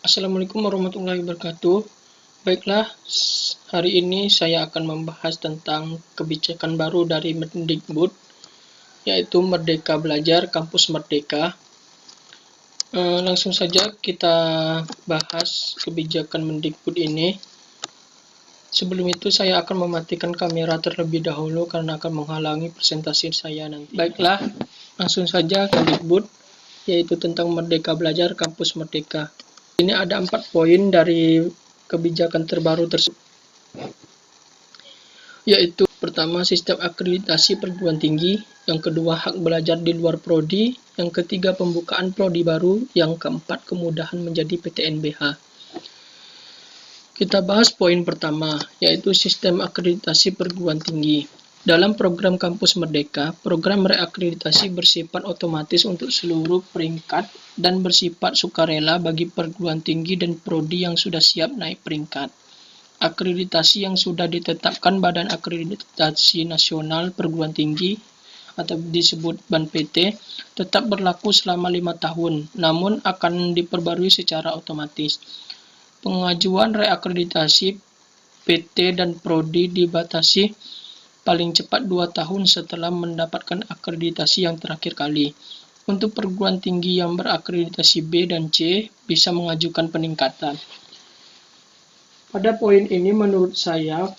Assalamualaikum warahmatullahi wabarakatuh. Baiklah, hari ini saya akan membahas tentang kebijakan baru dari Mendikbud, yaitu Merdeka Belajar Kampus Merdeka. Langsung saja kita bahas kebijakan Mendikbud ini. Sebelum itu saya akan mematikan kamera terlebih dahulu karena akan menghalangi presentasi saya nanti. Baiklah, langsung saja ke Mendikbud, yaitu tentang Merdeka Belajar Kampus Merdeka. Ini ada 4 poin dari kebijakan terbaru tersebut, yaitu pertama, sistem akreditasi perguruan tinggi, yang kedua, hak belajar di luar prodi, yang ketiga, pembukaan prodi baru, yang keempat, kemudahan menjadi PTNBH. Kita bahas poin pertama, yaitu sistem akreditasi perguruan tinggi. Dalam program Kampus Merdeka, program reakreditasi bersifat otomatis untuk seluruh peringkat dan bersifat sukarela bagi perguruan tinggi dan prodi yang sudah siap naik peringkat. Akreditasi yang sudah ditetapkan Badan Akreditasi Nasional Perguruan Tinggi atau disebut BANPT tetap berlaku selama 5 tahun, namun akan diperbarui secara otomatis. Pengajuan reakreditasi PT dan prodi dibatasi paling cepat 2 tahun setelah mendapatkan akreditasi yang terakhir kali. Untuk perguruan tinggi yang berakreditasi B dan C bisa mengajukan peningkatan. Pada poin ini menurut saya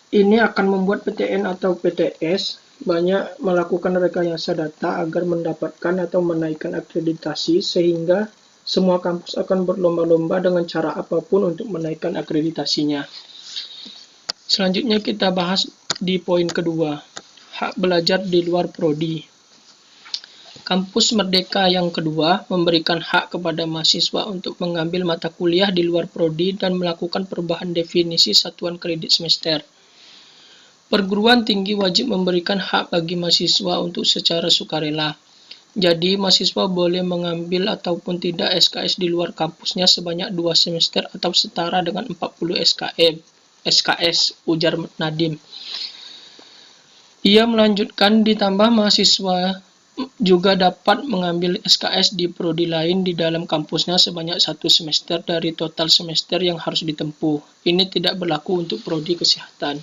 ini akan membuat PTN atau PTS banyak melakukan rekayasa data agar mendapatkan atau menaikkan akreditasi, sehingga semua kampus akan berlomba-lomba dengan cara apapun untuk menaikkan akreditasinya. Selanjutnya kita bahas di poin kedua, hak belajar di luar prodi. Kampus Merdeka yang kedua memberikan hak kepada mahasiswa untuk mengambil mata kuliah di luar prodi dan melakukan perubahan definisi satuan kredit semester. Perguruan tinggi wajib memberikan hak bagi mahasiswa untuk secara sukarela. Jadi, mahasiswa boleh mengambil ataupun tidak SKS di luar kampusnya sebanyak 2 semester atau setara dengan 40 SKS, ujar Nadiem. Ia melanjutkan, ditambah mahasiswa juga dapat mengambil SKS di prodi lain di dalam kampusnya sebanyak 1 semester dari total semester yang harus ditempuh. Ini tidak berlaku untuk prodi kesehatan.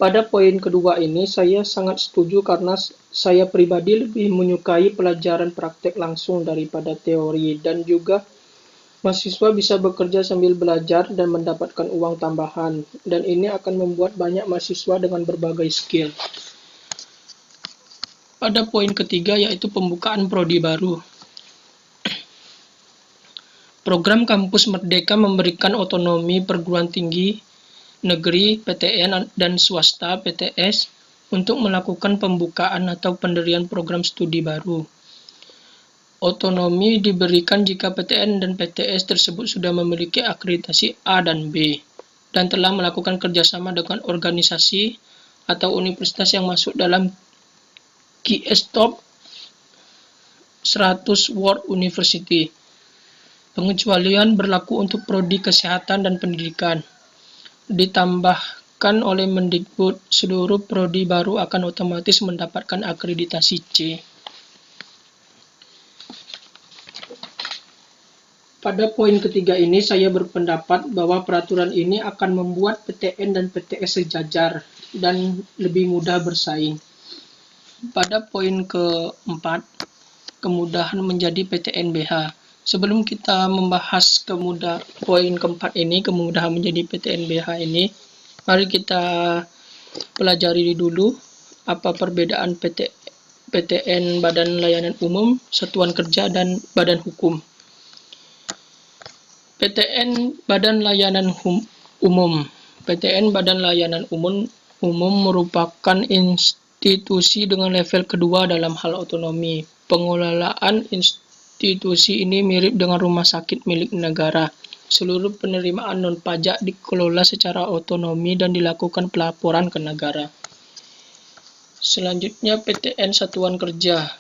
Pada poin kedua ini saya sangat setuju karena saya pribadi lebih menyukai pelajaran praktek langsung daripada teori, dan juga mahasiswa bisa bekerja sambil belajar dan mendapatkan uang tambahan, dan ini akan membuat banyak mahasiswa dengan berbagai skill. Pada poin ketiga, yaitu pembukaan prodi baru. Program Kampus Merdeka memberikan otonomi perguruan tinggi negeri PTN dan swasta PTS untuk melakukan pembukaan atau pendirian program studi baru. Otonomi diberikan jika PTN dan PTS tersebut sudah memiliki akreditasi A dan B, dan telah melakukan kerjasama dengan organisasi atau universitas yang masuk dalam QS Top 100 World University. Pengecualian berlaku untuk prodi kesehatan dan pendidikan. Ditambahkan oleh Mendikbud, seluruh prodi baru akan otomatis mendapatkan akreditasi C. Pada poin ketiga ini saya berpendapat bahwa peraturan ini akan membuat PTN dan PTS sejajar dan lebih mudah bersaing. Pada poin keempat, kemudahan menjadi PTNBH. Sebelum kita membahas poin keempat ini, kemudahan menjadi PTNBH ini, mari kita pelajari dulu apa perbedaan PTN Badan Layanan Umum, Satuan Kerja, dan Badan Hukum. PTN Badan Layanan Umum. PTN Badan Layanan Umum merupakan institusi dengan level kedua dalam hal otonomi. Pengelolaan institusi ini mirip dengan rumah sakit milik negara. Seluruh penerimaan non-pajak dikelola secara otonomi dan dilakukan pelaporan ke negara. Selanjutnya, PTN Satuan Kerja.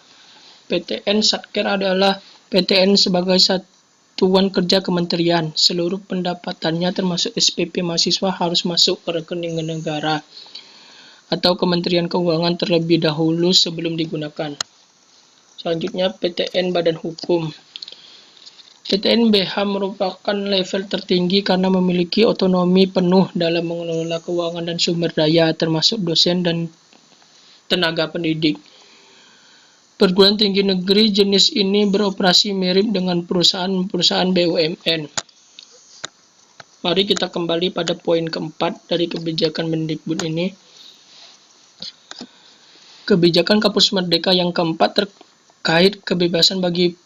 PTN Satker adalah PTN sebagai satuan kerja kementerian. Seluruh pendapatannya termasuk SPP mahasiswa harus masuk ke rekening negara atau Kementerian Keuangan terlebih dahulu sebelum digunakan. Selanjutnya PTN Badan Hukum. PTN BH merupakan level tertinggi karena memiliki otonomi penuh dalam mengelola keuangan dan sumber daya, termasuk dosen dan tenaga pendidik. Perguruan tinggi negeri jenis ini beroperasi mirip dengan perusahaan-perusahaan BUMN. Mari kita kembali pada poin keempat dari kebijakan Mendikbud ini. Kebijakan Kampus Merdeka yang keempat terkait kebebasan bagi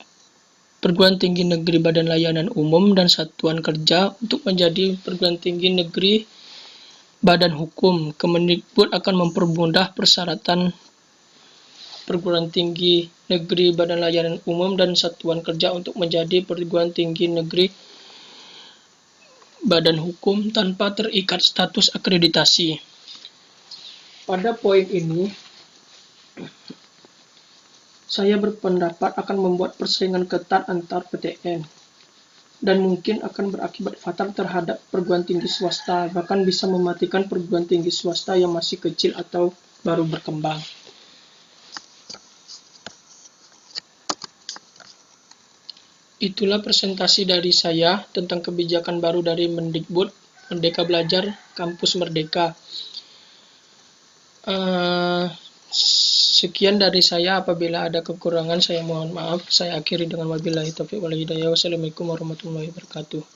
perguruan tinggi negeri, badan layanan umum, dan satuan kerja untuk menjadi perguruan tinggi negeri badan hukum. Kemendikbud akan mempermudah persyaratan perguruan tinggi negeri, badan layanan umum, dan satuan kerja untuk menjadi perguruan tinggi negeri badan hukum tanpa terikat status akreditasi. Pada poin ini, saya berpendapat akan membuat persaingan ketat antar PTN dan mungkin akan berakibat fatal terhadap perguruan tinggi swasta, bahkan bisa mematikan perguruan tinggi swasta yang masih kecil atau baru berkembang. Itulah presentasi dari saya tentang kebijakan baru dari Mendikbud, Merdeka Belajar Kampus Merdeka. Sekian dari saya. Apabila ada kekurangan, saya mohon maaf. Saya akhiri dengan wabillahi taufiq wal hidayah. Wassalamualaikum warahmatullahi wabarakatuh.